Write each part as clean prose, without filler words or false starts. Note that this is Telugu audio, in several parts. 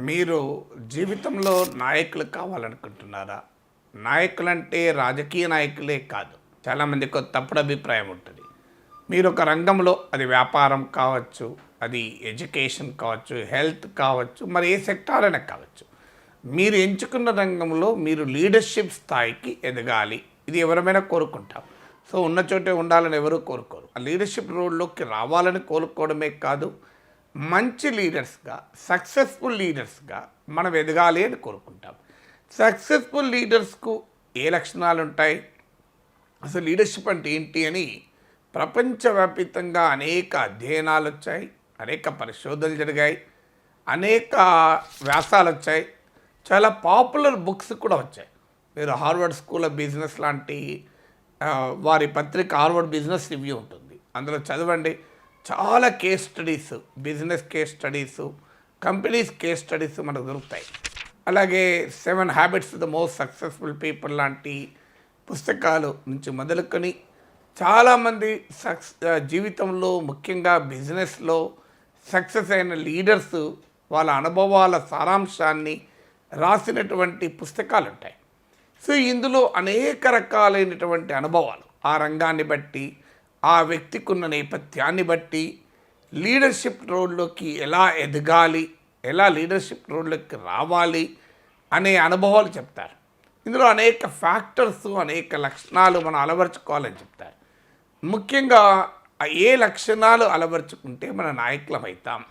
మీరు జీవితంలో నాయకులు కావాలనుకుంటున్నారా? నాయకులంటే రాజకీయ నాయకులే కాదు. చాలామందికి ఒక తప్పుడు అభిప్రాయం ఉంటుంది. మీరు ఒక రంగంలో, అది వ్యాపారం కావచ్చు, అది ఎడ్యుకేషన్ కావచ్చు, హెల్త్ కావచ్చు, మరి ఏ సెక్టార్ అయినా కావచ్చు. మీరు ఎంచుకున్న రంగంలో మీరు లీడర్షిప్ స్థాయికి ఎదగాలి. ఇది ఎవరైనా కోరుకుంటాం. సో ఉన్న చోటే ఉండాలని ఎవరూ కోరుకోరు. ఆ లీడర్షిప్ రోల్లోకి రావాలని కోరుకోవడమే కాదు, మంచి లీడర్స్గా, సక్సెస్ఫుల్ లీడర్స్గా మనం ఎదగాలి అని కోరుకుంటాం. సక్సెస్ఫుల్ లీడర్స్కు ఏ లక్షణాలు ఉంటాయి, అసలు లీడర్షిప్ అంటే ఏంటి అని ప్రపంచవ్యాప్తంగా అనేక అధ్యయనాలు వచ్చాయి, అనేక పరిశోధనలు జరిగాయి, అనేక వ్యాసాలు వచ్చాయి, చాలా పాపులర్ బుక్స్ కూడా వచ్చాయి. మీరు హార్వర్డ్ స్కూల్ ఆఫ్ బిజినెస్ లాంటి వారి పత్రిక హార్వర్డ్ బిజినెస్ రివ్యూ ఉంటుంది, అందులో చదవండి. చాలా case studies, business case studies, companies case studies మనకు దొరుకుతాయి. అలాగే 7 habits the most successful people లాంటి పుస్తకాలు నుంచి మొదలుకొని చాలామంది జీవితంలో, ముఖ్యంగా బిజినెస్లో సక్సెస్ అయిన లీడర్స్ వాళ్ళ అనుభవాల సారాంశాన్ని రాసినటువంటి పుస్తకాలు ఉంటాయి. సో ఇందులో అనేక రకాలైనటువంటి అనుభవాలు, ఆ రంగాన్ని బట్టి, ఆ వ్యక్తికి ఉన్న నేపథ్యాన్ని బట్టి లీడర్షిప్ రోల్లోకి ఎలా ఎదగాలి, ఎలా లీడర్షిప్ రోల్లోకి రావాలి అనే అనుభవాలు చెప్తారు. ఇందులో అనేక ఫ్యాక్టర్స్, అనేక లక్షణాలు మనం అలవరుచుకోవాలని చెప్తారు. ముఖ్యంగా ఏ లక్షణాలు అలవరుచుకుంటే మన నాయకులం అవుతాం.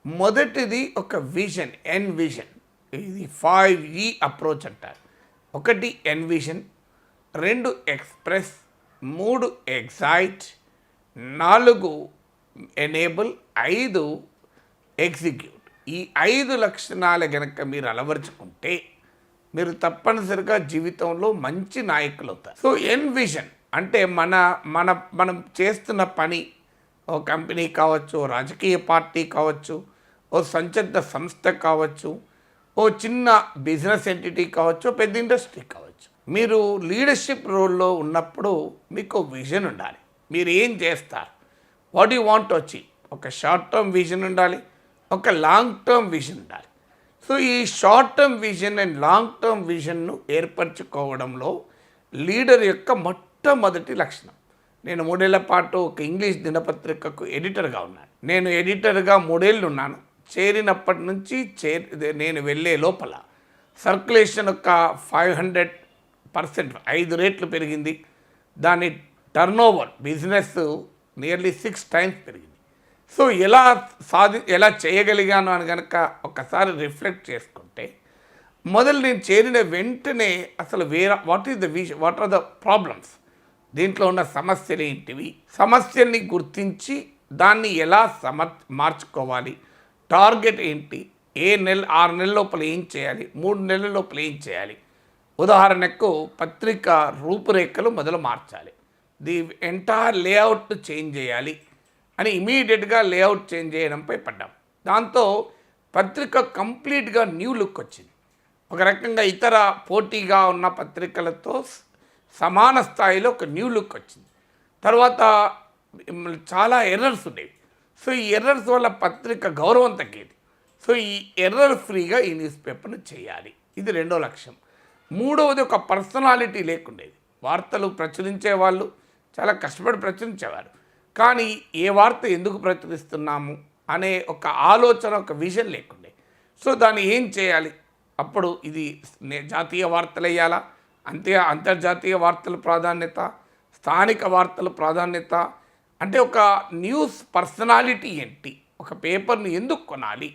మొదటిది ఒక విజన్, ఎన్విజన్. ఇది 5E అప్రోచ్ అంటారు. 1 envision, 2 express, 3 excite, 4 enable, 5 execute. ఈ 5 లక్షణాలు కనుక మీరు అలవరుచుకుంటే మీరు తప్పనిసరిగా జీవితంలో మంచి నాయకులు అవుతారు. సో ఎన్విజన్ అంటే మనం చేస్తున్న పని, ఓ కంపెనీ కావచ్చు, ఓ రాజకీయ పార్టీ కావచ్చు, ఓ సంచలన సంస్థ కావచ్చు, ఓ చిన్న బిజినెస్ ఎంటిటీ కావచ్చు, పెద్ద ఇండస్ట్రీ కావచ్చు. మీరు లీడర్షిప్ రోల్లో ఉన్నప్పుడు మీకు విజన్ ఉండాలి. మీరు ఏం చేస్తారు, what you want to achieve. ఒక షార్ట్ టర్మ్ విజన్ ఉండాలి, ఒక లాంగ్ టర్మ్ విజన్ ఉండాలి. సో ఈ short term vision and long term విజన్ను ఏర్పరచుకోవడంలో లీడర్ యొక్క మొట్టమొదటి లక్షణం. నేను 3 ఏళ్ల పాటు ఒక ఇంగ్లీష్ దినపత్రికకు ఎడిటర్గా ఉన్నాను. నేను ఎడిటర్గా 3 ఏళ్ళు ఉన్నాను. చేరినప్పటి నుంచి నేను వెళ్ళే లోపల సర్క్యులేషన్ ఒక 500% 5 రెట్లు పెరిగింది. దాని టర్నోవర్ బిజినెస్ నియర్లీ 6 టైమ్స్ పెరిగింది. సో ఎలా చేయగలిగాను అని కనుక ఒకసారి రిఫ్లెక్ట్ చేసుకుంటే, మొదలు నేను చేరిన వెంటనే అసలు what is the vision, what are the problems, దీంట్లో ఉన్న సమస్యలు ఏంటివి, సమస్యల్ని గుర్తించి దాన్ని ఎలా మార్చుకోవాలి, టార్గెట్ ఏంటి, 6 నెలల లోపల ఏం చేయాలి, 3 నెలల లోపల ఏం చేయాలి. ఉదాహరణకు పత్రిక రూపురేఖలు మొదలు మార్చాలి, ది ఎంటైర్ లేఅవుట్ చేంజ్ చేయాలి అని ఇమీడియట్గా లేఅవుట్ చేంజ్ చేయడంపై పడ్డాం. దాంతో పత్రిక కంప్లీట్గా న్యూ లుక్ వచ్చింది. ఒక రకంగా ఇతర పోటీగా ఉన్న పత్రికలతో సమాన స్థాయిలో ఒక న్యూ లుక్ వచ్చింది. తర్వాత చాలా ఎర్రర్స్ ఉండేవి. సో ఈ ఎర్రర్స్ వల్ల పత్రిక గౌరవం తగ్గేది. సో ఈ ఎర్రర్ ఫ్రీగా ఈ న్యూస్ పేపర్ను చేయాలి. ఇది 2వ లక్ష్యం. 3వది ఒక పర్సనాలిటీ లేకుండేది. వార్తలు ప్రచురించే వాళ్ళు చాలా కష్టపడి ప్రచురించేవారు, కానీ ఏ వార్త ఎందుకు ప్రచురిస్తున్నాము అనే ఒక ఆలోచన, ఒక విజన్ లేకుండే. సో దాన్ని ఏం చేయాలి, అప్పుడు ఇది జాతీయ వార్తలు వేయాలా, అంతర్జాతీయ వార్తల ప్రాధాన్యత, స్థానిక వార్తల ప్రాధాన్యత, అంటే ఒక న్యూస్ పర్సనాలిటీ ఏంటి, ఒక పేపర్ని ఎందుకు కొనాలి,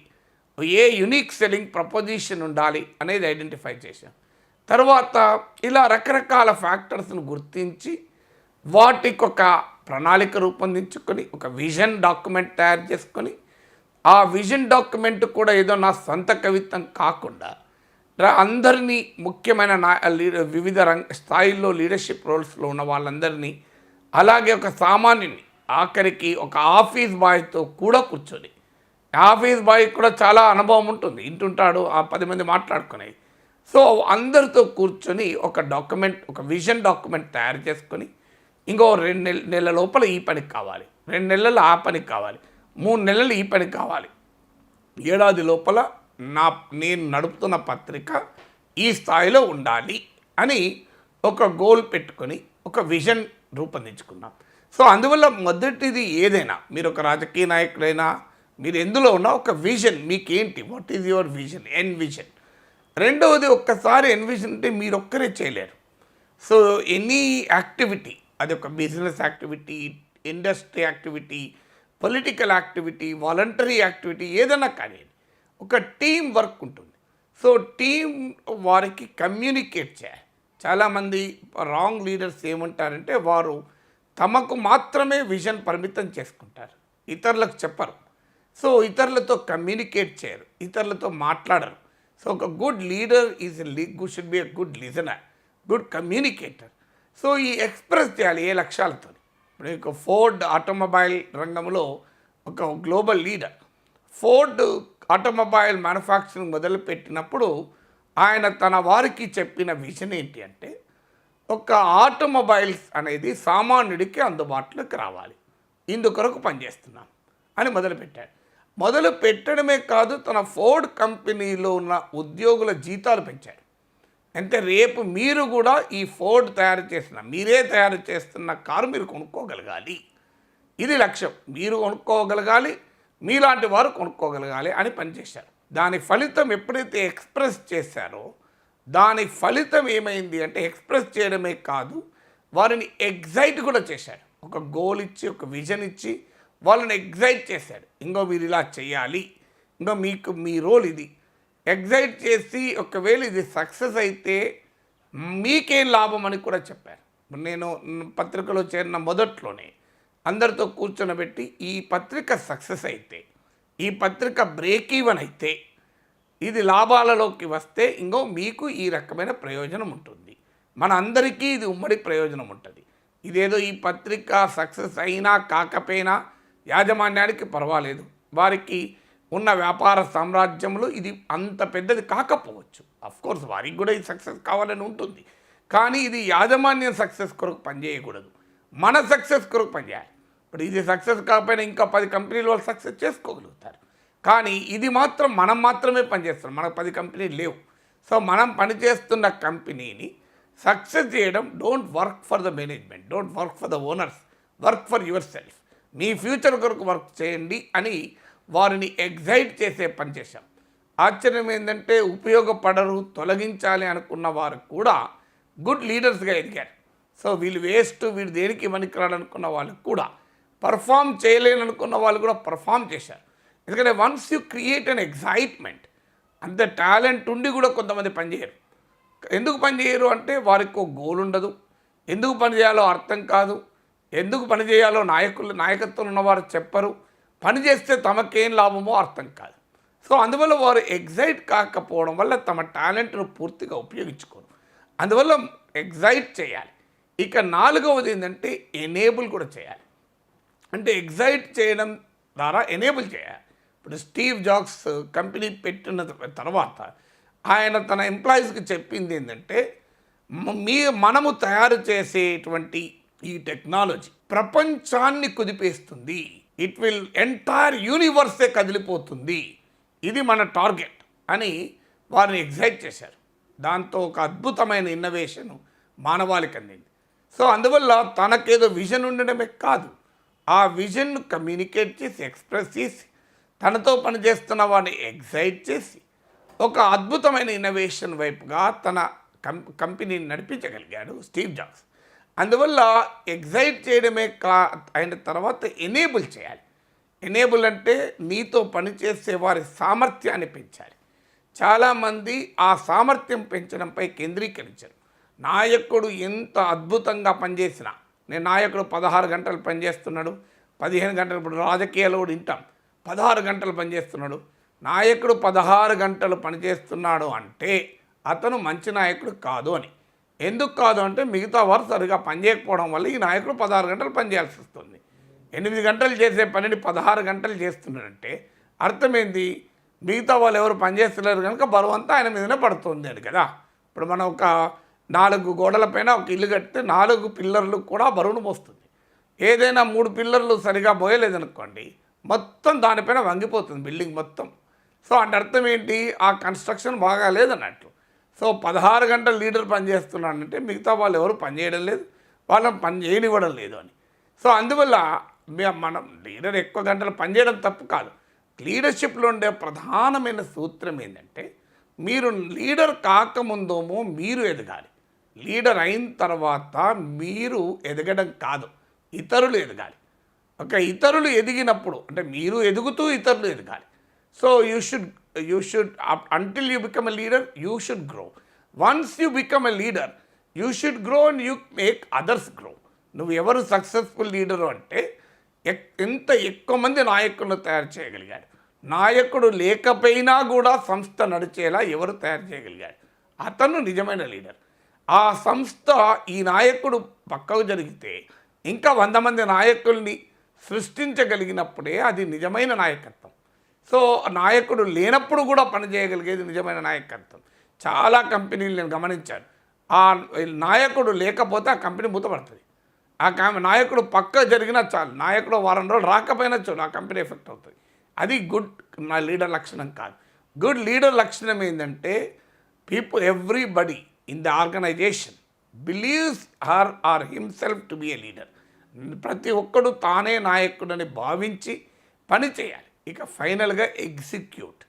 ఏ యునిక్ సెల్లింగ్ ప్రపోజిషన్ ఉండాలి అనేది ఐడెంటిఫై చేశాం. తర్వాత ఇలా రకరకాల ఫ్యాక్టర్స్ను గుర్తించి వాటికి ఒక ప్రణాళిక రూపొందించుకొని ఒక విజన్ డాక్యుమెంట్ తయారు చేసుకొని, ఆ విజన్ డాక్యుమెంట్ కూడా ఏదో నా సొంత కవిత్వం కాకుండా అందరినీ, ముఖ్యమైన వివిధ స్థాయిల్లో లీడర్షిప్ రోల్స్లో ఉన్న వాళ్ళందరినీ, అలాగే ఒక సామాన్యుని, ఆఖరికి ఒక ఆఫీస్ బాయ్తో కూడా కూర్చొని, ఆఫీస్ బాయ్ కూడా చాలా అనుభవం ఉంటుంది, ఇంటుంటాడు, ఆ 10 మంది మాట్లాడుకునేది. సో అందరితో కూర్చొని ఒక డాక్యుమెంట్, ఒక విజన్ డాక్యుమెంట్ తయారు చేసుకొని, ఇంకో 2 నెలల లోపల ఈ పనికి కావాలి, 2 నెలలు ఆ పనికి కావాలి, 3 నెలలు ఈ పనికి కావాలి, ఏడాది లోపల నా నేను నడుపుతున్న పత్రిక ఈ స్థాయిలో ఉండాలి అని ఒక గోల్ పెట్టుకొని ఒక విజన్ రూపొందించుకున్నాం. సో అందువల్ల మొదటిది ఏదైనా, మీరు ఒక రాజకీయ నాయకులైనా మీరు ఎందులో ఉన్నా ఒక విజన్ మీకేంటి, what is your vision, envision. రెండవది ఒక్కసారి ఎన్విజన్ అంటే మీరు ఒక్కరే చేయలేరు. సో ఎనీ యాక్టివిటీ, అది ఒక business activity, industry activity, political activity, voluntary activity, ఏదైనా కానీ ఒక టీం వర్క్ ఉంటుంది. సో టీం వారికి కమ్యూనికేట్ చేయాలి. చాలామంది రాంగ్ లీడర్స్ ఏమంటారంటే వారు తమకు మాత్రమే విజన్ పరిమితం చేసుకుంటారు, ఇతరులకు చెప్పరు. సో ఇతరులతో కమ్యూనికేట్ చేయరు, ఇతరులతో మాట్లాడరు. సో ఒక good leader should be a good listener, good communicator. So ఈ ఎక్స్ప్రెస్ చేయాలి ఏ లక్ష్యాలతో. ఇప్పుడు ఒక ఫోర్డ్ ఆటోమొబైల్ రంగంలో ఒక global leader. Ford automobile manufacturing మొదలుపెట్టినప్పుడు ఆయన తన వారికి చెప్పిన విజన్ ఏంటి అంటే, ఒక ఆటోమొబైల్స్ అనేది సామాన్యుడికి అందుబాటులోకి రావాలి, ఇందుకొరకు పనిచేస్తున్నాం అని మొదలుపెట్టాడు. మొదలు పెట్టడమే కాదు, తన ఫోర్డ్ కంపెనీలో ఉన్న ఉద్యోగుల జీతాలు పెంచాడు. అంటే రేపు మీరు కూడా ఈ ఫోర్డ్ మీరే తయారు చేస్తున్న కారు మీరు కొనుక్కోగలగాలి, ఇది లక్ష్యం. మీరు కొనుక్కోగలగాలి, మీలాంటి వారు కొనుక్కోగలగాలి అని పనిచేశారు. దాని ఫలితం ఎప్పుడైతే ఎక్స్ప్రెస్ చేశారో, దాని ఫలితం ఏమైంది అంటే ఎక్స్ప్రెస్ చేయడమే కాదు, వారిని ఎగ్జైట్ కూడా చేశాడు. ఒక గోల్ ఇచ్చి, ఒక విజన్ ఇచ్చి వాళ్ళని ఎగ్జైట్ చేశాడు. ఇంకో మీరు ఇలా చేయాలి, ఇంకో మీకు మీ రోల్ ఇది, ఎగ్జైట్ చేసి ఒకవేళ ఇది సక్సెస్ అయితే మీకేం లాభం అని కూడా చెప్పారు. నేను పత్రికలో చేరిన మొదట్లోనే అందరితో కూర్చొనబెట్టి, ఈ పత్రిక సక్సెస్ అయితే, ఈ పత్రిక బ్రేక్ ఈవెన్ అయితే, ఇది లాభాలలోకి వస్తే ఇంకో మీకు ఈ రకమైన ప్రయోజనం ఉంటుంది, మన అందరికీ ఇది ఉమ్మడి ప్రయోజనం ఉంటుంది. ఇదేదో ఈ పత్రిక సక్సెస్ అయినా కాకపోయినా యాజమాన్యానికి పర్వాలేదు, వారికి ఉన్న వ్యాపార సామ్రాజ్యంలో ఇది అంత పెద్దది కాకపోవచ్చు. అఫ్కోర్స్ వారికి కూడా ఇది సక్సెస్ కావాలని ఉంటుంది, కానీ ఇది యాజమాన్యం సక్సెస్ కొరకు పనిచేయకూడదు, మన సక్సెస్ కొరకు పనిచేయాలి. ఇప్పుడు ఇది సక్సెస్ కాకపోయినా ఇంకా 10 కంపెనీలు వాళ్ళు సక్సెస్ చేసుకోగలుగుతారు, కానీ ఇది మాత్రం మనం మాత్రమే పనిచేస్తున్నాం, మనకు 10 కంపెనీలు లేవు. సో మనం పనిచేస్తున్న కంపెనీని సక్సెస్ చేయడం, don't work for the management, don't work for the owners, work for your self, me future కొరకు వర్క్ చేయండి అని వారిని ఎగ్జైట్ చేసే పని చేశాం. ఆశ్చర్యం ఏంటంటే ఉపయోగపడరు, తొలగించాలి అనుకున్న వారు కూడా గుడ్ లీడర్స్గా ఎదిగారు. సో వీళ్ళు వేస్ట్, వీళ్ళు దేనికి పనికిరాడనుకున్న వాళ్ళు కూడా, పర్ఫామ్ చేయలేననుకున్న వాళ్ళు కూడా పర్ఫామ్ చేశారు. ఎందుకంటే once you create an excitement, అంత టాలెంట్ ఉండి కూడా కొంతమంది పనిచేయరు. ఎందుకు పనిచేయరు అంటే వారికి ఒక గోల్ ఉండదు, ఎందుకు పని చేయాలో అర్థం కాదు, ఎందుకు పని చేయాలో నాయకత్వం ఉన్నవారు చెప్పరు, పని చేస్తే తమకేం లాభమో అర్థం కాదు. సో అందువల్ల వారు ఎగ్జైట్ కాకపోవడం వల్ల తమ టాలెంట్ను పూర్తిగా ఉపయోగించుకోరు. అందువల్ల ఎగ్జైట్ చేయాలి. ఇక 4వది ఏంటంటే ఎనేబుల్ కూడా చేయాలి. అంటే ఎగ్జైట్ చేయడం ద్వారా ఎనేబుల్ చేయాలి. ఇప్పుడు స్టీవ్ జాబ్స్ కంపెనీ పెట్టిన తర్వాత ఆయన తన ఎంప్లాయీస్కి చెప్పింది ఏంటంటే, మనము తయారు చేసేటువంటి ఈ టెక్నాలజీ ప్రపంచాన్ని కుదిపేస్తుంది, ఇట్ విల్ ఎంటైర్ యూనివర్సే కదిలిపోతుంది, ఇది మన టార్గెట్ అని వారిని ఎగ్జైట్ చేశారు. దాంతో ఒక అద్భుతమైన ఇన్నోవేషన్ మానవాళికి అందింది. సో అందువల్ల తనకేదో విజన్ ఉండడమే కాదు, ఆ విజన్ను కమ్యూనికేట్ చేసి, ఎక్స్ప్రెస్ చేసి, తనతో పనిచేస్తున్న వారిని ఎగ్జైట్ చేసి ఒక అద్భుతమైన ఇన్నోవేషన్ వైపుగా తన కంపెనీని నడిపించగలిగాడు స్టీవ్ జాబ్స్. అందువల్ల ఎగ్జైట్ చేయడమే అయిన తర్వాత ఎనేబుల్ చేయాలి. ఎనేబుల్ అంటే నీతో పనిచేసే వారి సామర్థ్యాన్ని పెంచాలి. చాలామంది ఆ సామర్థ్యం పెంచడంపై కేంద్రీకరించారు. నాయకుడు ఎంత అద్భుతంగా పనిచేసినా, నేను నాయకుడు 16 గంటలు పనిచేస్తున్నాడు, 15 గంటలు, ఇప్పుడు రాజకీయాల్లో కూడా వింటాం 16 గంటలు పనిచేస్తున్నాడు. నాయకుడు 16 గంటలు పనిచేస్తున్నాడు అంటే అతను మంచి నాయకుడు కాదు అని. ఎందుకు కాదు అంటే మిగతా వారు సరిగా పనిచేయకపోవడం వల్ల ఈ నాయకుడు 16 గంటలు పనిచేయాల్సి వస్తుంది. 8 గంటలు చేసే పనిని 16 గంటలు చేస్తున్నాడంటే అర్థమైంది, మిగతా వాళ్ళు ఎవరు పనిచేస్తున్నారు కనుక బరువు అంతా ఆయన మీదనే పడుతుంది అని కదా. ఇప్పుడు మనం ఒక 4 గోడల పైన ఒక ఇల్లు కడితే 4 పిల్లర్లు కూడా బరువును మోస్తుంది. ఏదైనా 3 పిల్లర్లు సరిగా మోయలేదనుకోండి, మొత్తం దానిపైన వంగిపోతుంది బిల్డింగ్ మొత్తం. సో అంటే అర్థం ఏంటి, ఆ కన్స్ట్రక్షన్ బాగా లేదన్నట్టు. సో 16 గంటలు లీడర్ పనిచేస్తున్నాడంటే మిగతా వాళ్ళు ఎవరు పనిచేయడం లేదు, వాళ్ళని పని చేయనివ్వడం లేదు అని. సో అందువల్ల మనం లీడర్ ఎక్కువ గంటలు పనిచేయడం తప్పు కాదు. లీడర్షిప్లో ఉండే ప్రధానమైన సూత్రం ఏంటంటే, మీరు లీడర్ కాకముందేమో మీరు ఎదగాలి, లీడర్ అయిన తర్వాత మీరు ఎదగడం కాదు, ఇతరులు ఎదగాలి. ఓకే, ఇతరులు ఎదిగినప్పుడు అంటే మీరు ఎదుగుతూ ఇతరులు ఎదగాలి. So you should until you become a leader you should grow. Once you become a leader you should grow and you make others grow. నువ్వు ఎవరు సక్సెస్ఫుల్ లీడరు అంటే ఎంత ఎక్కువ మంది నాయకులను తయారు చేయగలిగాడు, నాయకుడు లేకపోయినా కూడా సంస్థ నడిచేలా ఎవరు తయారు చేయగలిగాడు, అతను నిజమైన లీడర్. ఆ సంస్థ ఈ నాయకుడు పక్కకు జరిగితే ఇంకా 100 మంది నాయకుల్ని సృష్టించగలిగినప్పుడే అది నిజమైన నాయకత్వం. సో నాయకుడు లేనప్పుడు కూడా పనిచేయగలిగేది నిజమైన నాయకత్వం. చాలా కంపెనీలు నేను గమనించాను, ఆ నాయకుడు లేకపోతే ఆ కంపెనీ మూతపడుతుంది. ఆ నాయకుడు పక్క జరిగినా చాలు, నాయకుడు వారం రోజులు రాకపోయినా చాలు, ఆ కంపెనీ ఎఫెక్ట్ అవుతుంది. అది గుడ్ లీడర్ లక్షణం కాదు. గుడ్ లీడర్ లక్షణం ఏంటంటే everybody in the organization believes her or himself to be a leader. ప్రతి ఒక్కడు తానే నాయకుడని భావించి పని చేయాలి. ఇక ఫైనల్గా ఎగ్జిక్యూట్.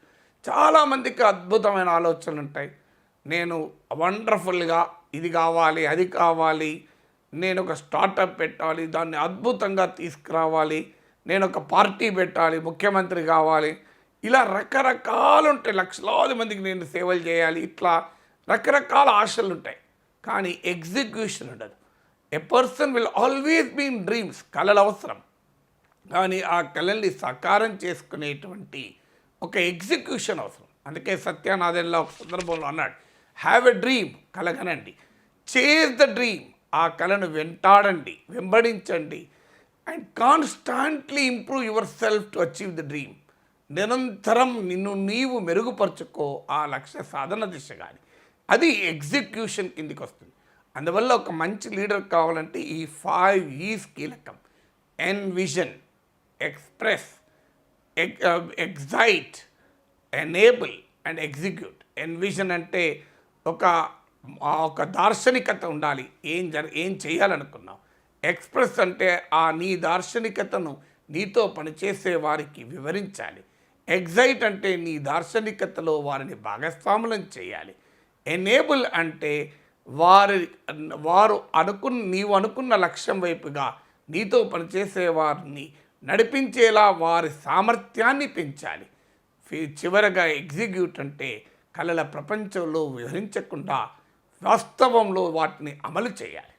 చాలామందికి అద్భుతమైన ఆలోచనలు ఉంటాయి. నేను వండర్ఫుల్గా ఇది కావాలి, అది కావాలి, నేను ఒక స్టార్టప్ పెట్టాలి, దాన్ని అద్భుతంగా తీసుకురావాలి, నేను ఒక పార్టీ పెట్టాలి, ముఖ్యమంత్రి కావాలి, ఇలా రకరకాలు ఉంటాయి. లక్షలాది మందికి నేను సేవలు చేయాలి, ఇట్లా రకరకాల ఆశలు ఉంటాయి. కానీ ఎగ్జిక్యూషన్ ఉండదు. A person will always be in dreams. కళలు అవసరం, కానీ ఆ కళల్ని సాకారం చేసుకునేటువంటి ఒక ఎగ్జిక్యూషన్ అవసరం. అందుకే సత్యానాథన్లో ఒక సందర్భంలో అన్నాడు, హ్యావ్ ఎ డ్రీమ్, కలగనండి, చేజ్ ద డ్రీమ్, ఆ కళను వెంటాడండి, వెంబడించండి, and constantly improve yourself to achieve the dream. నిరంతరం నిన్ను నీవు మెరుగుపరుచుకో ఆ లక్ష్య సాధన దిశగాని. అది ఎగ్జిక్యూషన్ కిందికి వస్తుంది. అందువల్ల ఒక మంచి లీడర్ కావాలంటే ఈ 5 E's కీలకం. Envision, express, excite, enable and execute. Envision అంటే ఒక దార్శనికత ఉండాలి, ఏం చేయాలనుకున్నావు. ఎక్స్ప్రెస్ అంటే నీ దార్శనికతను నీతో పనిచేసే వారికి వివరించాలి. ఎగ్జైట్ అంటే నీ దార్శనికతలో వారిని భాగస్వాములను చేయాలి. ఎనేబుల్ అంటే నీవు అనుకున్న లక్ష్యం వైపుగా నీతో పనిచేసే వారిని నడిపించేలా వారి సామర్థ్యాన్ని పెంచాలి. చివరగా ఎగ్జిక్యూట్ అంటే కళల ప్రపంచంలో వివరించకుండా వాస్తవంలో వాటిని అమలు చేయాలి.